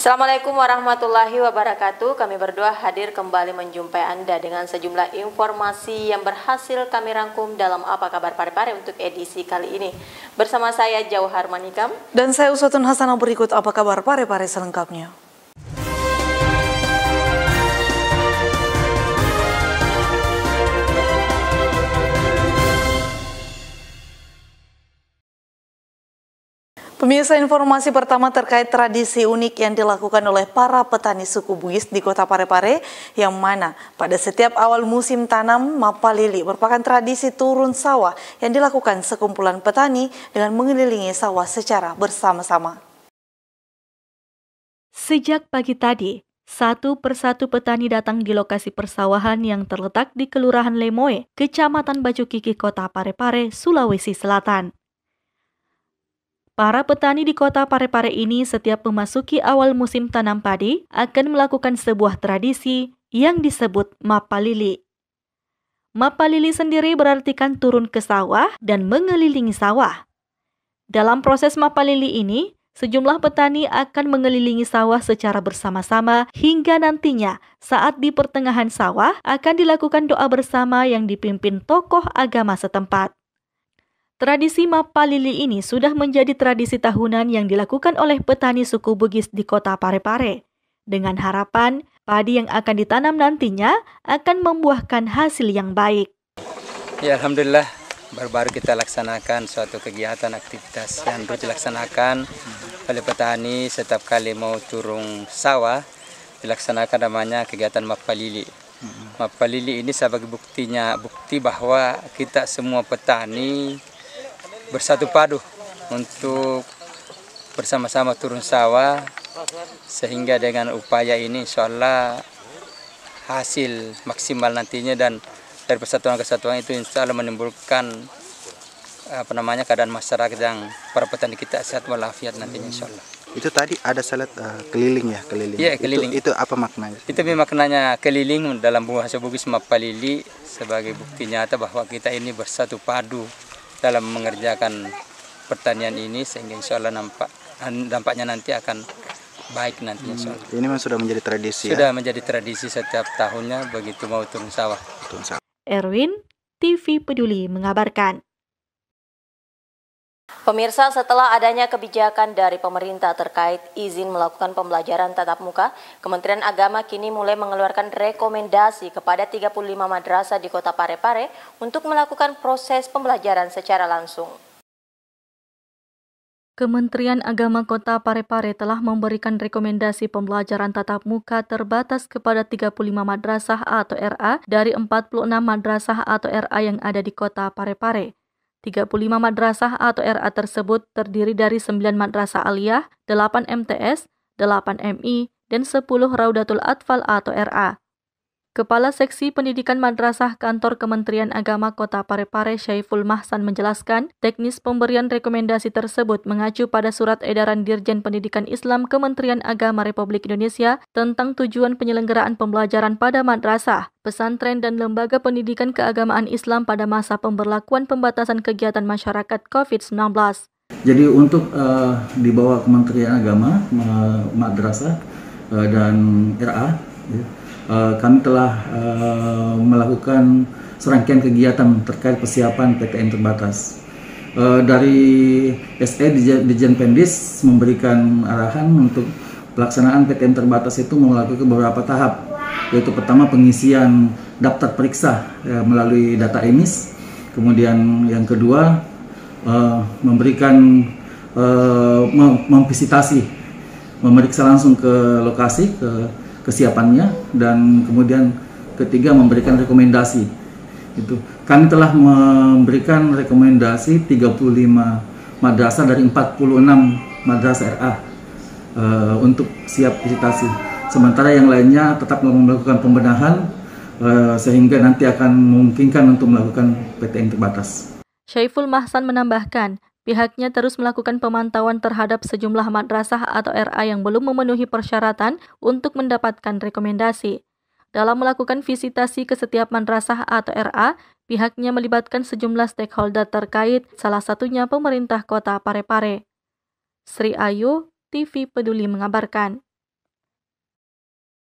Assalamualaikum warahmatullahi wabarakatuh. Kami berdua hadir kembali menjumpai Anda dengan sejumlah informasi yang berhasil kami rangkum dalam Apa Kabar Parepare untuk edisi kali ini. Bersama saya Jauhar Manikam. Dan saya Uswatun Hasanah, berikut Apa Kabar Parepare selengkapnya. Pemirsa, informasi pertama terkait tradisi unik yang dilakukan oleh para petani suku Bugis di Kota Parepare, yang mana pada setiap awal musim tanam Mapalili merupakan tradisi turun sawah yang dilakukan sekumpulan petani dengan mengelilingi sawah secara bersama-sama. Sejak pagi tadi, satu persatu petani datang di lokasi persawahan yang terletak di Kelurahan Lemoe, Kecamatan Bacukiki, Kota Parepare, Sulawesi Selatan. Para petani di Kota Parepare ini setiap memasuki awal musim tanam padi akan melakukan sebuah tradisi yang disebut Mapalili. Mapalili sendiri berartikan turun ke sawah dan mengelilingi sawah. Dalam proses Mapalili ini, sejumlah petani akan mengelilingi sawah secara bersama-sama hingga nantinya saat di pertengahan sawah akan dilakukan doa bersama yang dipimpin tokoh agama setempat. Tradisi Mapalili ini sudah menjadi tradisi tahunan yang dilakukan oleh petani suku Bugis di Kota Parepare, dengan harapan padi yang akan ditanam nantinya akan membuahkan hasil yang baik. Ya, alhamdulillah, baru-baru kita laksanakan suatu kegiatan aktivitas yang dilaksanakan oleh petani setiap kali mau turun sawah, dilaksanakan namanya kegiatan Mapalili. Mapalili ini sebagai bukti bahwa kita semua petani bersatu padu untuk bersama-sama turun sawah, sehingga dengan upaya ini insyaallah hasil maksimal nantinya, dan dari persatuan kesatuan itu insyaallah menimbulkan keadaan masyarakat yang para petani kita sehat walafiat nantinya insyaallah. Itu tadi ada salat keliling ya, keliling. Iya, keliling. Itu apa maknanya? Itu maknanya keliling dalam bahasa Bugis Mapalili sebagai bukti nyata bahwa kita ini bersatu padu dalam mengerjakan pertanian ini, sehingga insya Allah dampaknya nanti akan baik nantinya insya Allah. Ini memang sudah menjadi tradisi. Sudah menjadi tradisi setiap tahunnya begitu mau turun sawah. Erwin, TV Peduli mengabarkan. Pemirsa, setelah adanya kebijakan dari pemerintah terkait izin melakukan pembelajaran tatap muka, Kementerian Agama kini mulai mengeluarkan rekomendasi kepada 35 madrasah di Kota Parepare untuk melakukan proses pembelajaran secara langsung. Kementerian Agama Kota Parepare telah memberikan rekomendasi pembelajaran tatap muka terbatas kepada 35 madrasah atau RA dari 46 madrasah atau RA yang ada di Kota Parepare. 35 madrasah atau RA tersebut terdiri dari 9 madrasah aliyah, 8 MTS, 8 MI, dan 10 Raudatul Atfal atau RA. Kepala Seksi Pendidikan Madrasah Kantor Kementerian Agama Kota Parepare, Syaiful Mahsan, menjelaskan teknis pemberian rekomendasi tersebut mengacu pada Surat Edaran Dirjen Pendidikan Islam Kementerian Agama Republik Indonesia tentang tujuan penyelenggaraan pembelajaran pada madrasah, pesantren, dan lembaga pendidikan keagamaan Islam pada masa pemberlakuan pembatasan kegiatan masyarakat COVID-19. Jadi untuk di bawah Kementerian Agama, madrasah dan RA, kami telah melakukan serangkaian kegiatan terkait persiapan PTM terbatas. Dari SE Dirjen Pendis memberikan arahan untuk pelaksanaan PTM terbatas itu melakukan beberapa tahap, yaitu pertama pengisian daftar periksa melalui data EMIS, kemudian yang kedua memberikan memvisitasi, memeriksa langsung ke lokasi, kesiapannya, dan kemudian ketiga memberikan rekomendasi. Itu kami telah memberikan rekomendasi 35 madrasah dari 46 madrasah RA untuk siap visitasi. Sementara yang lainnya tetap melakukan pembenahan sehingga nanti akan memungkinkan untuk melakukan PTM terbatas. Syaiful Mahsan menambahkan, pihaknya terus melakukan pemantauan terhadap sejumlah madrasah atau RA yang belum memenuhi persyaratan untuk mendapatkan rekomendasi. Dalam melakukan visitasi ke setiap madrasah atau RA, pihaknya melibatkan sejumlah stakeholder terkait, salah satunya pemerintah Kota Parepare. Sri Ayu, TV Peduli mengabarkan.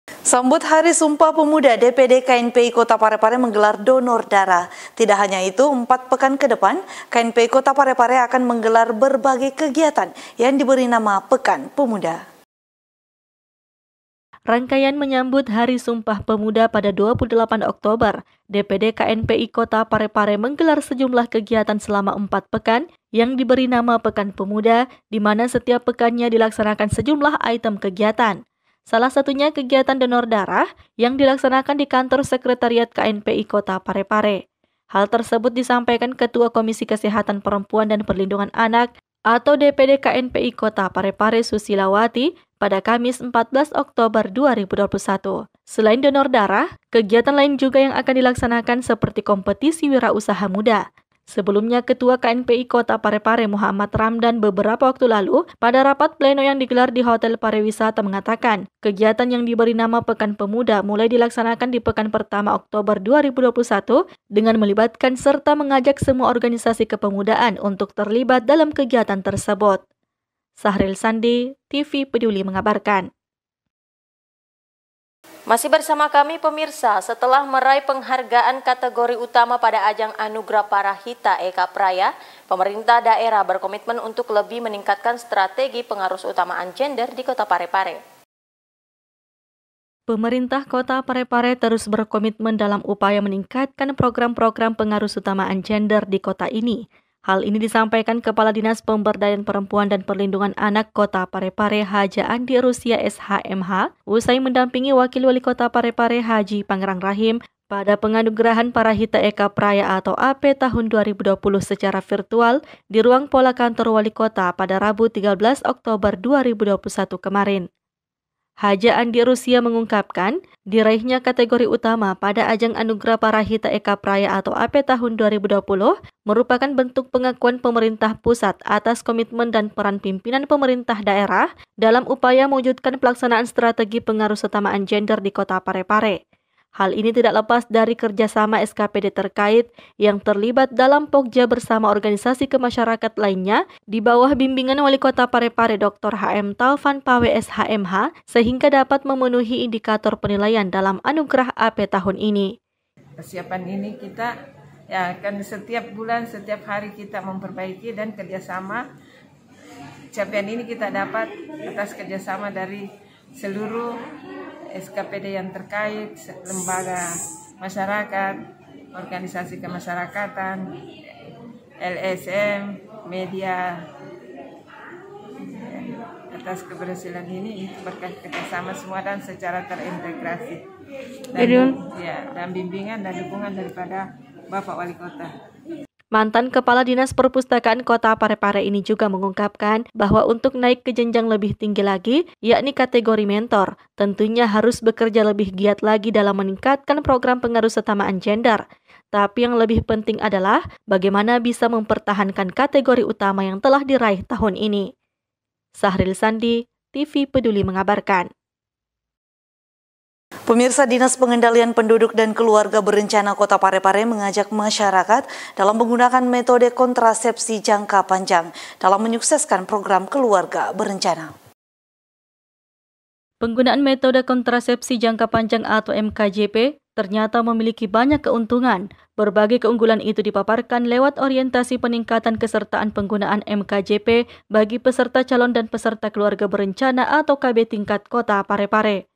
Sambut Hari Sumpah Pemuda, DPD KNPI Kota Parepare menggelar donor darah. Tidak hanya itu, 4 pekan ke depan, KNPI Kota Parepare akan menggelar berbagai kegiatan yang diberi nama Pekan Pemuda. Rangkaian menyambut Hari Sumpah Pemuda pada 28 Oktober, DPD KNPI Kota Parepare menggelar sejumlah kegiatan selama 4 pekan yang diberi nama Pekan Pemuda, di mana setiap pekannya dilaksanakan sejumlah item kegiatan. Salah satunya kegiatan donor darah yang dilaksanakan di kantor Sekretariat KNPI Kota Parepare. Hal tersebut disampaikan Ketua Komisi Kesehatan Perempuan dan Perlindungan Anak atau DPD KNPI Kota Parepare Susilawati pada Kamis 14 Oktober 2021. Selain donor darah, kegiatan lain juga yang akan dilaksanakan seperti kompetisi wirausaha muda. Sebelumnya, Ketua KNPI Kota Parepare Muhammad Ramdan beberapa waktu lalu pada rapat pleno yang digelar di Hotel Pariwisata mengatakan, kegiatan yang diberi nama Pekan Pemuda mulai dilaksanakan di pekan pertama Oktober 2021 dengan melibatkan serta mengajak semua organisasi kepemudaan untuk terlibat dalam kegiatan tersebut. Sahril Sandi, TV Peduli mengabarkan. Masih bersama kami pemirsa, setelah meraih penghargaan kategori utama pada ajang Anugerah Parahita Eka Praya, pemerintah daerah berkomitmen untuk lebih meningkatkan strategi pengarus utamaan gender di Kota Parepare. Pemerintah Kota Parepare terus berkomitmen dalam upaya meningkatkan program-program pengarus utamaan gender di kota ini. Hal ini disampaikan Kepala Dinas Pemberdayaan Perempuan dan Perlindungan Anak Kota Parepare Haja Andi Rusia SHMH usai mendampingi Wakil Wali Kota Parepare Haji Pangerang Rahim pada penganugerahan Parahita Eka Praya atau AP tahun 2020 secara virtual di ruang pola kantor Wali Kota pada Rabu 13 Oktober 2021 kemarin. Haja Andi Rusia mengungkapkan, diraihnya kategori utama pada ajang Anugerah Parahita Eka Praya atau AP tahun 2020 merupakan bentuk pengakuan pemerintah pusat atas komitmen dan peran pimpinan pemerintah daerah dalam upaya mewujudkan pelaksanaan strategi pengarus utamaan gender di Kota Parepare. Hal ini tidak lepas dari kerjasama SKPD terkait yang terlibat dalam Pokja bersama organisasi kemasyarakat lainnya di bawah bimbingan Wali Kota Parepare Dr. HM Taufan Pawe SHMH sehingga dapat memenuhi indikator penilaian dalam anugerah AP tahun ini. Persiapan ini kita akan setiap bulan, setiap hari kita memperbaiki dan kerjasama. Capaian ini kita dapat atas kerjasama dari seluruh SKPD yang terkait, lembaga masyarakat, organisasi kemasyarakatan, LSM, media. Atas keberhasilan ini berkat kerjasama semua dan secara terintegrasi. Dan bimbingan dan dukungan daripada Bapak Wali Kota. Mantan Kepala Dinas Perpustakaan Kota Parepare ini juga mengungkapkan bahwa untuk naik ke jenjang lebih tinggi lagi, yakni kategori mentor, tentunya harus bekerja lebih giat lagi dalam meningkatkan program pengarus utamaan gender. Tapi yang lebih penting adalah bagaimana bisa mempertahankan kategori utama yang telah diraih tahun ini. Sahril Sandi, TV Peduli mengabarkan. Pemirsa, Dinas Pengendalian Penduduk dan Keluarga Berencana Kota Parepare mengajak masyarakat dalam menggunakan metode kontrasepsi jangka panjang dalam menyukseskan program keluarga berencana. Penggunaan metode kontrasepsi jangka panjang atau MKJP ternyata memiliki banyak keuntungan. Berbagai keunggulan itu dipaparkan lewat orientasi peningkatan kesertaan penggunaan MKJP bagi peserta calon dan peserta keluarga berencana atau KB tingkat Kota Parepare.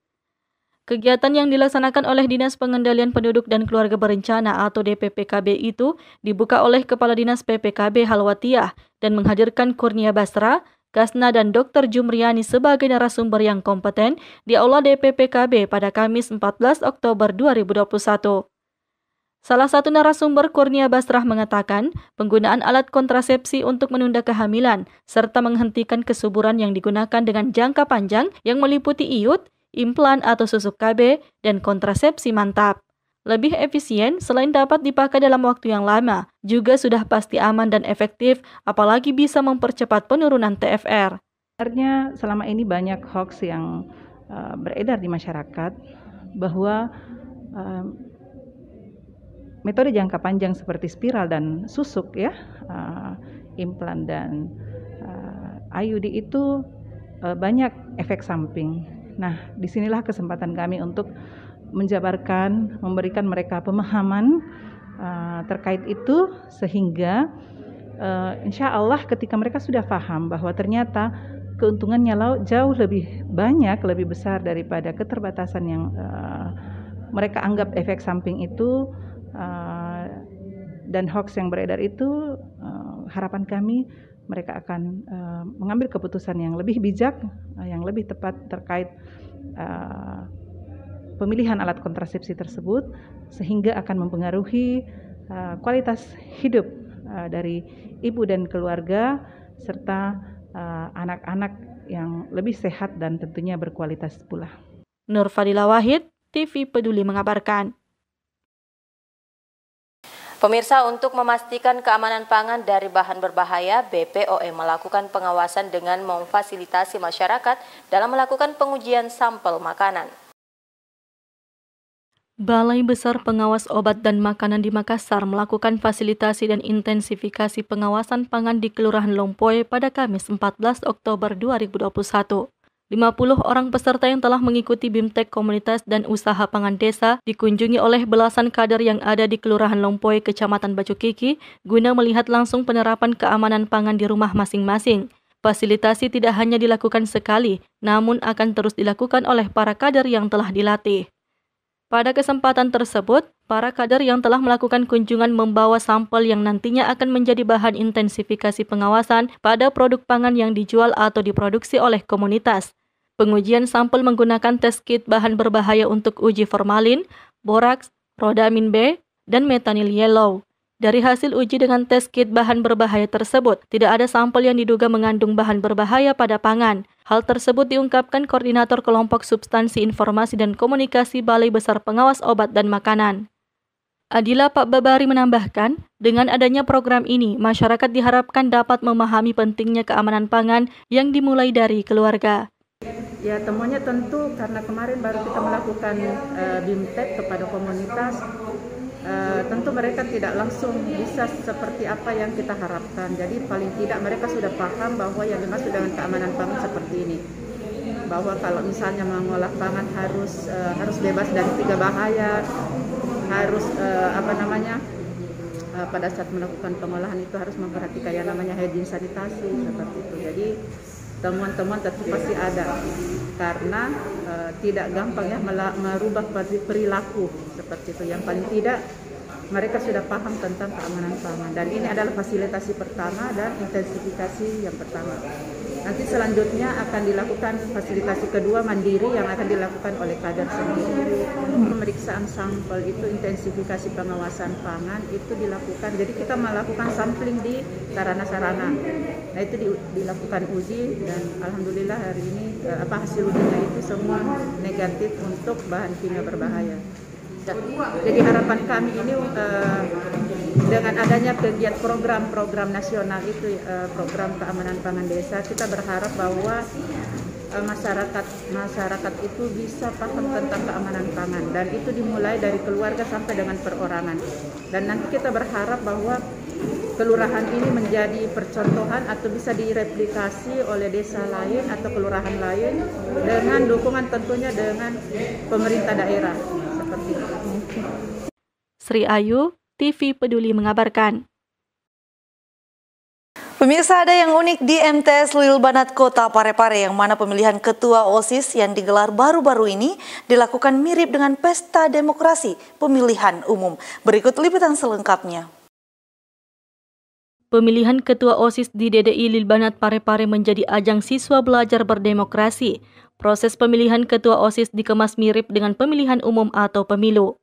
Kegiatan yang dilaksanakan oleh Dinas Pengendalian Penduduk dan Keluarga Berencana atau DPPKB itu dibuka oleh Kepala Dinas PPKB Halwatiyah dan menghadirkan Kurnia Basra, Kasna dan Dr. Jumriani sebagai narasumber yang kompeten di Aula DPPKB pada Kamis 14 Oktober 2021. Salah satu narasumber Kurnia Basrah mengatakan penggunaan alat kontrasepsi untuk menunda kehamilan serta menghentikan kesuburan yang digunakan dengan jangka panjang yang meliputi iud, implan atau susuk KB, dan kontrasepsi mantap. Lebih efisien selain dapat dipakai dalam waktu yang lama, juga sudah pasti aman dan efektif, apalagi bisa mempercepat penurunan TFR. Sebenarnya selama ini banyak hoax yang beredar di masyarakat bahwa metode jangka panjang seperti spiral dan susuk implan dan IUD itu banyak efek samping. Nah, disinilah kesempatan kami untuk menjabarkan, memberikan mereka pemahaman terkait itu, sehingga insya Allah ketika mereka sudah paham bahwa ternyata keuntungannya jauh lebih banyak, lebih besar daripada keterbatasan yang mereka anggap efek samping itu dan hoax yang beredar itu, harapan kami mereka akan mengambil keputusan yang lebih bijak, yang lebih tepat terkait pemilihan alat kontrasepsi tersebut, sehingga akan mempengaruhi kualitas hidup dari ibu dan keluarga serta anak-anak yang lebih sehat dan tentunya berkualitas pula. Nur Fadila Wahid, TV Peduli mengabarkan. Pemirsa, untuk memastikan keamanan pangan dari bahan berbahaya, BPOM melakukan pengawasan dengan memfasilitasi masyarakat dalam melakukan pengujian sampel makanan. Balai Besar Pengawas Obat dan Makanan di Makassar melakukan fasilitasi dan intensifikasi pengawasan pangan di Kelurahan Lompoe pada Kamis 14 Oktober 2021. 50 orang peserta yang telah mengikuti BIMTEK Komunitas dan Usaha Pangan Desa dikunjungi oleh belasan kader yang ada di Kelurahan Lompoe, Kecamatan Bacukiki, guna melihat langsung penerapan keamanan pangan di rumah masing-masing. Fasilitasi tidak hanya dilakukan sekali, namun akan terus dilakukan oleh para kader yang telah dilatih. Pada kesempatan tersebut, para kader yang telah melakukan kunjungan membawa sampel yang nantinya akan menjadi bahan intensifikasi pengawasan pada produk pangan yang dijual atau diproduksi oleh komunitas. Pengujian sampel menggunakan tes kit bahan berbahaya untuk uji formalin, boraks, rodamin B, dan metanil yellow. Dari hasil uji dengan tes kit bahan berbahaya tersebut, tidak ada sampel yang diduga mengandung bahan berbahaya pada pangan. Hal tersebut diungkapkan Koordinator Kelompok Substansi Informasi dan Komunikasi Balai Besar Pengawas Obat dan Makanan. Adila Pak Babari menambahkan, dengan adanya program ini, masyarakat diharapkan dapat memahami pentingnya keamanan pangan yang dimulai dari keluarga. Ya, temuannya tentu karena kemarin baru kita melakukan BIMTEK kepada komunitas. Tentu mereka tidak langsung bisa seperti apa yang kita harapkan. Jadi paling tidak mereka sudah paham bahwa yang dimaksud dengan keamanan pangan seperti ini. Bahwa kalau misalnya mengolah pangan harus bebas dari 3 bahaya, harus pada saat melakukan pengolahan itu harus memperhatikan yang namanya hygiene sanitasi seperti itu. Jadi temuan-temuan tentu pasti ada karena tidak gampang ya merubah perilaku seperti itu. Yang paling tidak mereka sudah paham tentang keamanan pangan dan ini adalah fasilitasi pertama dan intensifikasi yang pertama. Nanti selanjutnya akan dilakukan fasilitasi kedua mandiri yang akan dilakukan oleh kader sendiri. Pemeriksaan sampel itu intensifikasi pengawasan pangan itu dilakukan. Jadi kita melakukan sampling di sarana-sarana. Nah itu dilakukan uji dan alhamdulillah hari ini hasil ujinya itu semua negatif untuk bahan kimia berbahaya. Jadi harapan kami ini dengan adanya kegiatan program nasional itu program keamanan pangan desa, kita berharap bahwa masyarakat itu bisa paham tentang keamanan pangan dan itu dimulai dari keluarga sampai dengan perorangan. Dan nanti kita berharap bahwa kelurahan ini menjadi percontohan atau bisa direplikasi oleh desa lain atau kelurahan lain dengan dukungan tentunya dengan pemerintah daerah seperti itu. Sri Ayu, TV Peduli mengabarkan. Pemirsa, ada yang unik di MTS Lil Banat Kota Parepare yang mana pemilihan ketua OSIS yang digelar baru-baru ini dilakukan mirip dengan pesta demokrasi pemilihan umum. Berikut liputan selengkapnya. Pemilihan ketua OSIS di DDI Lil Banat Parepare menjadi ajang siswa belajar berdemokrasi. Proses pemilihan ketua OSIS dikemas mirip dengan pemilihan umum atau pemilu.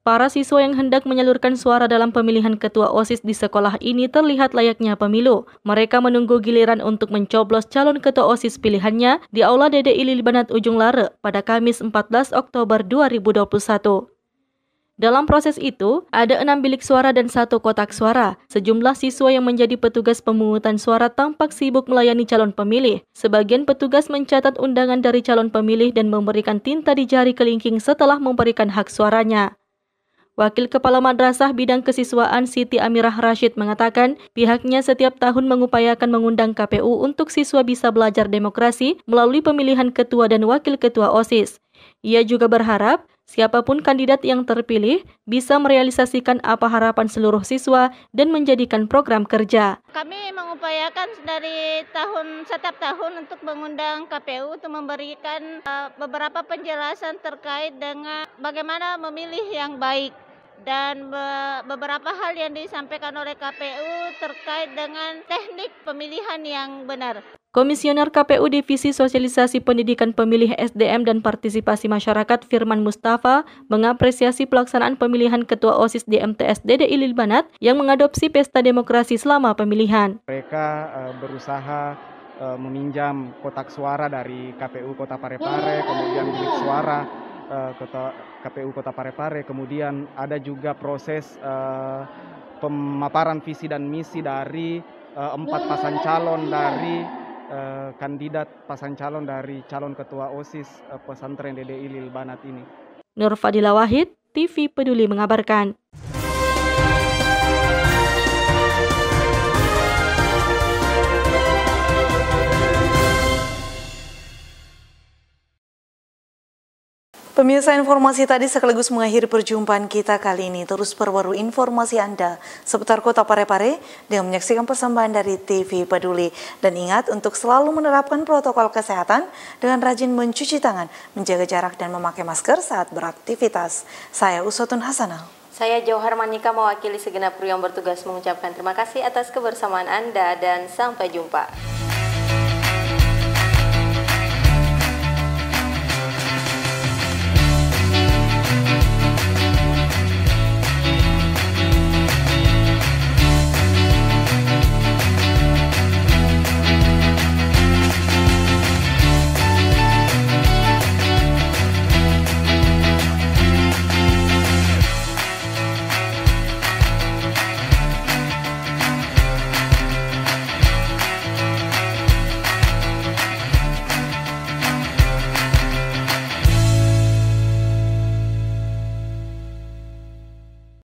Para siswa yang hendak menyalurkan suara dalam pemilihan ketua OSIS di sekolah ini terlihat layaknya pemilu. Mereka menunggu giliran untuk mencoblos calon ketua OSIS pilihannya di Aula DDI Lil Banat Ujung Lare pada Kamis 14 Oktober 2021. Dalam proses itu, ada 6 bilik suara dan 1 kotak suara. Sejumlah siswa yang menjadi petugas pemungutan suara tampak sibuk melayani calon pemilih. Sebagian petugas mencatat undangan dari calon pemilih dan memberikan tinta di jari kelingking setelah memberikan hak suaranya. Wakil Kepala Madrasah Bidang Kesiswaan Siti Amirah Rashid mengatakan pihaknya setiap tahun mengupayakan mengundang KPU untuk siswa bisa belajar demokrasi melalui pemilihan ketua dan wakil ketua OSIS. Ia juga berharap siapapun kandidat yang terpilih bisa merealisasikan apa harapan seluruh siswa dan menjadikan program kerja. Kami mengupayakan dari setiap tahun untuk mengundang KPU untuk memberikan beberapa penjelasan terkait dengan bagaimana memilih yang baik. Dan beberapa hal yang disampaikan oleh KPU terkait dengan teknik pemilihan yang benar. Komisioner KPU Divisi Sosialisasi Pendidikan Pemilih SDM dan Partisipasi Masyarakat Firman Mustafa mengapresiasi pelaksanaan pemilihan Ketua OSIS di MTS DDI Lil Banat yang mengadopsi pesta demokrasi selama pemilihan. Mereka berusaha meminjam kotak suara dari KPU Kota Parepare, kemudian bilik suara KPU Kota Parepare, kemudian ada juga proses pemaparan visi dan misi dari 4 pasang calon dari kandidat pasang calon dari calon ketua OSIS pesantren DDI Lil Banat ini. Nur Fadila Wahid, TV Peduli mengabarkan. Pemirsa, informasi tadi sekaligus mengakhiri perjumpaan kita kali ini. Terus perbarui informasi Anda seputar Kota Parepare dengan menyaksikan persembahan dari TV Peduli. Dan ingat untuk selalu menerapkan protokol kesehatan dengan rajin mencuci tangan, menjaga jarak dan memakai masker saat beraktivitas. Saya Uswatun Hasanah. Saya Johar Manika mewakili segenap kru yang bertugas mengucapkan terima kasih atas kebersamaan Anda dan sampai jumpa.